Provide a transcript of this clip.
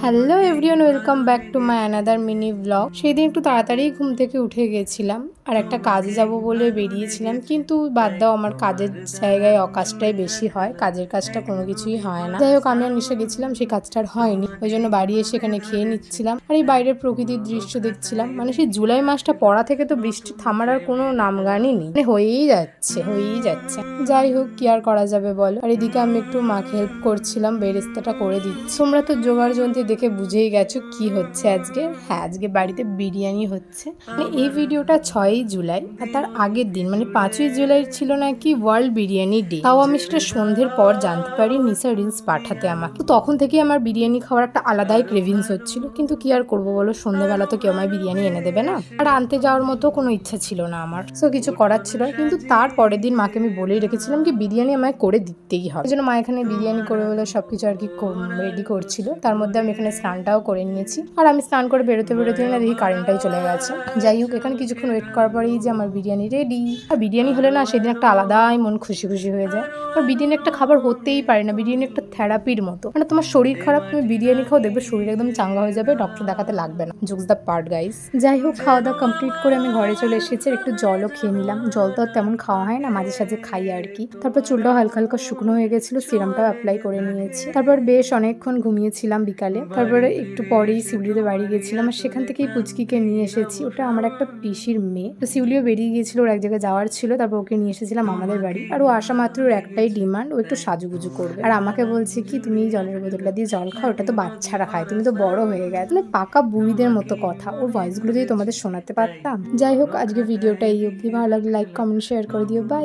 Hello everyone, welcome back to my another mini blog. সেই দিন একটু তাড়াতাড়ি ঘুম থেকে উঠে গেছিলাম আর একটা কাজে যাব বলে বেরিয়েছিলাম, কিন্তু বাদ দাও, আমার কাজের জায়গায় অকাজটাই বেশি হয়, কাজের কাজটা কোনো কিছুই হয় না। যাই হোক, আমি আর নিশা গেছিলাম, সেই কাজটা আর হয়নি। ওই জন্য বাড়ি এসে এখানে খেয়ে নিচ্ছিলাম আর এই বাইরের প্রকৃতির দৃশ্য দেখছিলাম। মানে সেই জুলাই মাসটা পড়া থেকে তো বৃষ্টি থামার আর কোনো নামগানই নেই, মানে হয়েই যাচ্ছে। যাই হোক, কি আর করা যাবে বলো। আর এদিকে আমি একটু মাকে হেল্প করছিলাম, বেরেস্তাটা করে দিচ্ছি। তোমরা তো জোগাড় যন্ত্রী দেখে বুঝেই গেছো কি হচ্ছে আজকে। হ্যাঁ, আজকে বাড়িতে বিরিয়ানি হচ্ছে। মানে এই ভিডিওটা 6ই জুলাই আর তার আগের দিন মানে 5ই জুলাই ছিল নাকি ওয়ার্ল্ড বিরিয়ানি ডে। তাও আমি সেটা সন্ধ্যের পর জানতে পারি, নিশা রিলস পাঠাতে আমাকে। তো তখন থেকে আমার বিরিয়ানি খাওয়ার একটা আলাদাই ক্রেভিংস হচ্ছিল, কিন্তু কি আর করবো বলো, সন্ধ্যেবেলা তো কেউ আমায় বিরিয়ানি এনে দেবে না, আর আনতে যাওয়ার মতো কোনো ইচ্ছা ছিল না আমার। সো কিছু করার ছিল না। কিন্তু তার পরের দিন মাকে আমি বলেই রেখেছিলাম কি বিরিয়ানি আমায় করে দিতেই হবে। এই জন্য মা এখানে বিরিয়ানি করে বলে সবকিছু আর কি রেডি করছিল। তার মধ্যে আমি এখানে স্নানটাও করে নিয়েছি। আর আমি স্নান করে বেরোতে না দেখি কারেন্টটাই চলে গেছে। যাই হোক, এখানে কিছুক্ষণ ওয়েট করার পরেই যে আমার বিরিয়ানি রেডি। আর বিরিয়ানি হলে না সেদিন একটা আলাদাই মন খুশি হয়ে যায়। আর বিরিয়ানি একটা খাবার হতেই পারে না, বিরিয়ানি একটা থেরাপির মতো। মানে তোমার শরীর খারাপ, তুমি বিরিয়ানি খাও, দেখবে শরীর একদম চাঙ্গা হয়ে যাবে, ডক্টর দেখাতে লাগবে না। Jokes the part guys. যাই হোক, খাওয়া দাওয়া কমপ্লিট করে আমি ঘরে চলে এসেছি, একটু জলও খেয়ে নিলাম। জল তো আর তেমন খাওয়া হয় না, মাঝে সাঝে খাই আর কি। তারপর চুলটাও হালকা হালকা শুকনো হয়ে গেছিল, সিরামটাও অ্যাপ্লাই করে নিয়েছি। তারপর বেশ অনেকক্ষণ ঘুমিয়েছিলাম বিকালে। তারপরে একটু পরেই শিউলিতে বাড়ি গেছিলাম আর সেখান থেকেই পুচকিকে নিয়ে এসেছি। ওটা আমার একটা পিসির মেয়ে। তো শিউলিও বেরিয়ে গিয়েছিল, ওর এক জায়গায় যাওয়ার ছিল, তারপর ওকে নিয়ে এসেছিলাম আমাদের বাড়ি। আর ও আসা মাত্র ওর একটাই ডিমান্ড, ও একটু সাজুগুজু করবে। আর আমাকে বলছে কি, তুমি এই জলের বোতলটা দিয়ে জল খাও, ওটা তো বাচ্চারা খায়, তুমি তো বড় হয়ে গেছে। মানে পাকা বুড়িদের মতো কথা। ওর ভয়েসগুলো যদি তোমাদের শোনাতে পারতাম। যাই হোক, আজকে ভিডিওটা এই অবধি। ভালো লাগলে লাইক কমেন্ট শেয়ার করে দিও। বাই।